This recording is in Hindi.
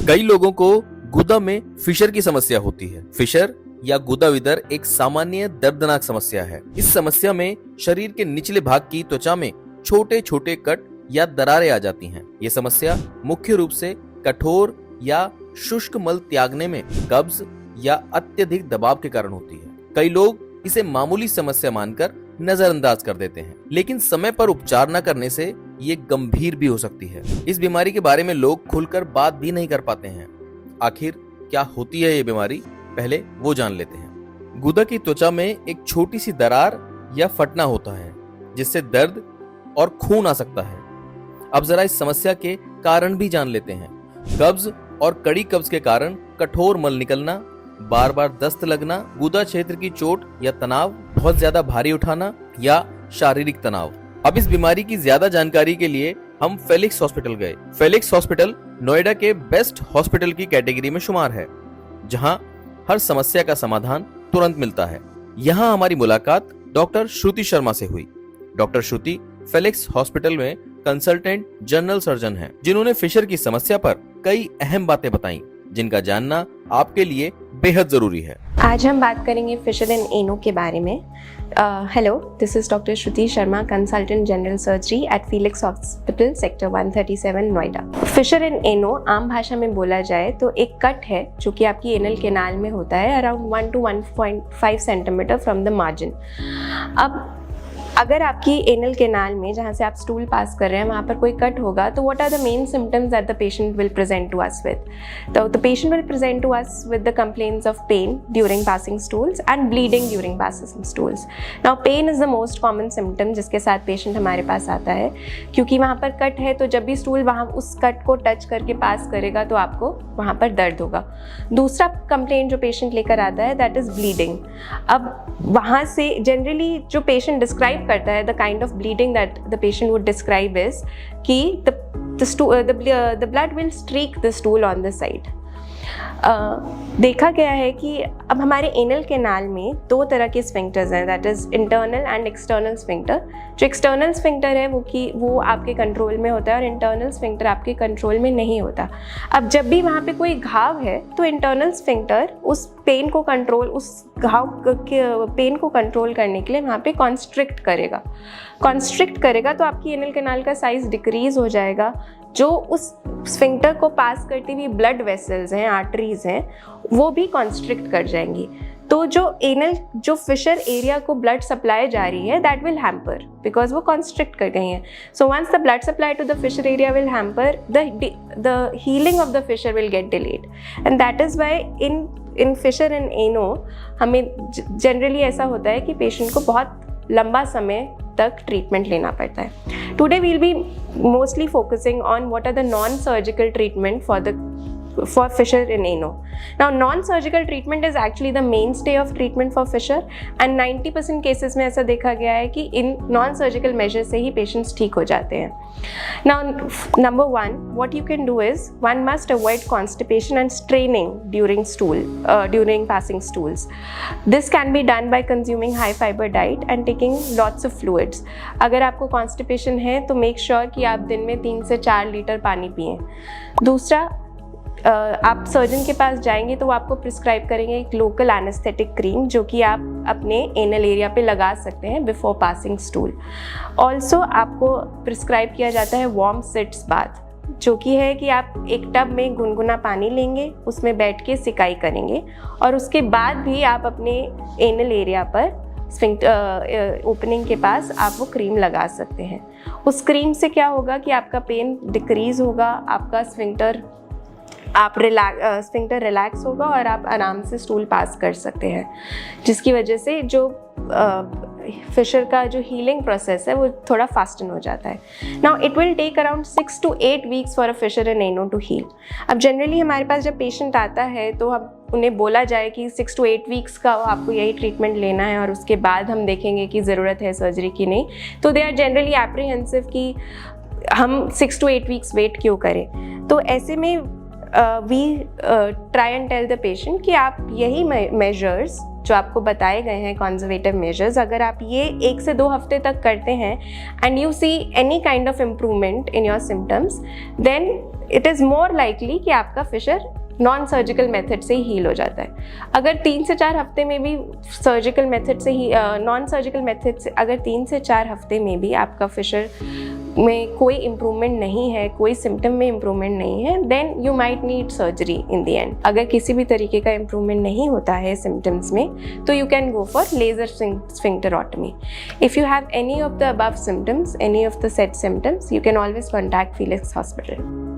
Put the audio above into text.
कई लोगों को गुदा में फिशर की समस्या होती है। फिशर या गुदा विदर एक सामान्य दर्दनाक समस्या है। इस समस्या में शरीर के निचले भाग की त्वचा में छोटे छोटे कट या दरारें आ जाती हैं। ये समस्या मुख्य रूप से कठोर या शुष्क मल त्यागने में कब्ज या अत्यधिक दबाव के कारण होती है। कई लोग इसे मामूली समस्या मानकर नजरअंदाज कर देते हैं, लेकिन समय पर उपचार न करने से ये गंभीर भी हो सकती है। इस बीमारी के बारे में लोग खुलकर बात भी नहीं कर पाते हैं। आखिर क्या होती है ये बीमारी, पहले वो जान लेते हैं। गुदा की त्वचा में एक छोटी सी दरार या फटना होता है, जिससे दर्द और खून आ सकता है। अब जरा इस समस्या के कारण भी जान लेते हैं। कब्ज और कड़ी कब्ज के कारण कठोर मल निकलना, बार बार दस्त लगना, गुदा क्षेत्र की चोट या तनाव, बहुत ज्यादा भारी उठाना या शारीरिक तनाव। अब इस बीमारी की ज्यादा जानकारी के लिए हम फेलिक्स हॉस्पिटल गए। फेलिक्स हॉस्पिटल नोएडा के बेस्ट हॉस्पिटल की कैटेगरी में शुमार है, जहां हर समस्या का समाधान तुरंत मिलता है। यहाँ हमारी मुलाकात डॉक्टर श्रुति शर्मा से हुई। डॉक्टर श्रुति फेलिक्स हॉस्पिटल में कंसल्टेंट जनरल सर्जन हैं, जिन्होंने फिशर की समस्या पर कई अहम बातें बताई, जिनका जानना आपके लिए बेहद जरूरी है। आज हम बात करेंगे फिशर इन एनो के बारे में। Hello, this is doctor Shruti Sharma, consultant general surgery at Felix hospital, sector 137 Noida. Fissure in ano आम भाषा में बोला जाए तो एक कट है जो कि आपकी एनल केनाल में होता है, around 1 to 1.5 centimetre from the margin. अब अगर आपकी एनल केनाल में, जहाँ से आप स्टूल पास कर रहे हैं, वहाँ पर कोई कट होगा, तो what are the main symptoms that the patient will present to us with? तो the patient will present to us with the complaints of pain during passing stools and bleeding during passing stools. Now pain is the most common symptom जिसके साथ पेशेंट हमारे पास आता है, क्योंकि वहाँ पर कट है, तो जब भी स्टूल वहाँ उस कट को टच करके पास करेगा तो आपको वहाँ पर दर्द होगा। दूसरा कंप्लेंट जो पेशेंट लेकर आता है, दैट इज ब्लीडिंग। अब वहाँ से जनरली जो पेशेंट डिस्क्राइब करता है, the kind of bleeding that the patient would describe is कि the blood will streak the stool on the side. देखा गया है कि अब हमारे एनल केनाल में दो तरह के स्फिंक्टर्स हैं, that is internal and external sphincter. जो एक्सटर्नल स्फिंक्टर है वो आपके कंट्रोल में होता है और इंटरनल स्फिंक्टर आपके कंट्रोल में नहीं होता। अब जब भी वहाँ पे कोई घाव है तो इंटरनल स्फिंक्टर उस पेन को कंट्रोल करने के लिए वहाँ पे कॉन्स्ट्रिक्ट करेगा तो आपकी एनल केनाल का साइज डिक्रीज हो जाएगा। जो उस स्फिंक्टर को पास करती हुई ब्लड वेसल्स हैं, आर्टरीज हैं, वो भी कॉन्स्ट्रिक्ट कर जाएंगी। तो जो फिशर एरिया को ब्लड सप्लाई जा रही है, दैट विल हैम्पर बिकॉज वो कॉन्स्ट्रिक्ट कर गई हैं। So once the blood supply to the fissure area will hamper, the healing of the fissure will get delayed, and that is why in fissure in ano हमें जनरली ऐसा होता है कि पेशेंट को बहुत लंबा समय तक ट्रीटमेंट लेना पड़ता है। Today we will be mostly focusing on what are the non surgical treatment for fissure in ano. Now non-surgical treatment is actually the mainstay of treatment for fissure, and 90% cases में ऐसा देखा गया है कि इन non-surgical measures से ही patients ठीक हो जाते हैं। Now number one, what you can do is one must avoid constipation and straining during passing stools. This can be done by consuming high fiber diet and taking lots of fluids. अगर आपको constipation है तो make sure कि आप दिन में 3 से 4 लीटर पानी पिएं। दूसरा, आप सर्जन के पास जाएंगे तो वो आपको प्रिस्क्राइब करेंगे एक लोकल एनेस्थेटिक क्रीम, जो कि आप अपने एनल एरिया पे लगा सकते हैं बिफोर पासिंग स्टूल। ऑल्सो आपको प्रिस्क्राइब किया जाता है वार्म सिट्स बाथ, जो कि है कि आप एक टब में गुनगुना पानी लेंगे, उसमें बैठ के सिकाई करेंगे और उसके बाद भी आप अपने एनल एरिया पर ओपनिंग के पास आप वो क्रीम लगा सकते हैं। उस क्रीम से क्या होगा कि आपका पेन डिक्रीज होगा, आपका स्फिंक्टर रिलैक्स होगा और आप आराम से स्टूल पास कर सकते हैं, जिसकी वजह से जो फिशर का जो हीलिंग प्रोसेस है वो थोड़ा फास्टन हो जाता है। Now it will take around 6 to 8 weeks for a fissure in ano to heal. अब जनरली हमारे पास जब पेशेंट आता है तो हम उन्हें बोला जाए कि 6 to 8 वीक्स का आपको यही ट्रीटमेंट लेना है और उसके बाद हम देखेंगे कि ज़रूरत है सर्जरी की नहीं, तो दे आर जनरली एप्रीहेंसिव कि हम 6 to 8 वीक्स वेट क्यों करें। तो ऐसे में we try and tell the patient कि आप यही मेजर्स जो आपको बताए गए हैं कंजर्वेटिव मेजर्स, अगर आप ये 1 से 2 हफ्ते तक करते हैं and you see any kind of improvement in your symptoms, then it is more likely कि आपका फिशर नॉन सर्जिकल मेथड से ही हील हो जाता है। अगर 3 से 4 हफ्ते में भी सर्जिकल मेथड से ही नॉन सर्जिकल मेथड से अगर 3 से 4 हफ्ते में भी आपका फिशर में कोई इम्प्रूवमेंट नहीं है, कोई सिम्टम में इम्प्रूवमेंट नहीं है, then you might need surgery in the end. अगर किसी भी तरीके का इम्प्रूवमेंट नहीं होता है सिम्टम्स में, तो you can go for laser sphincterotomy. If you have any of the above symptoms, any of the set symptoms, you can always contact Felix Hospital.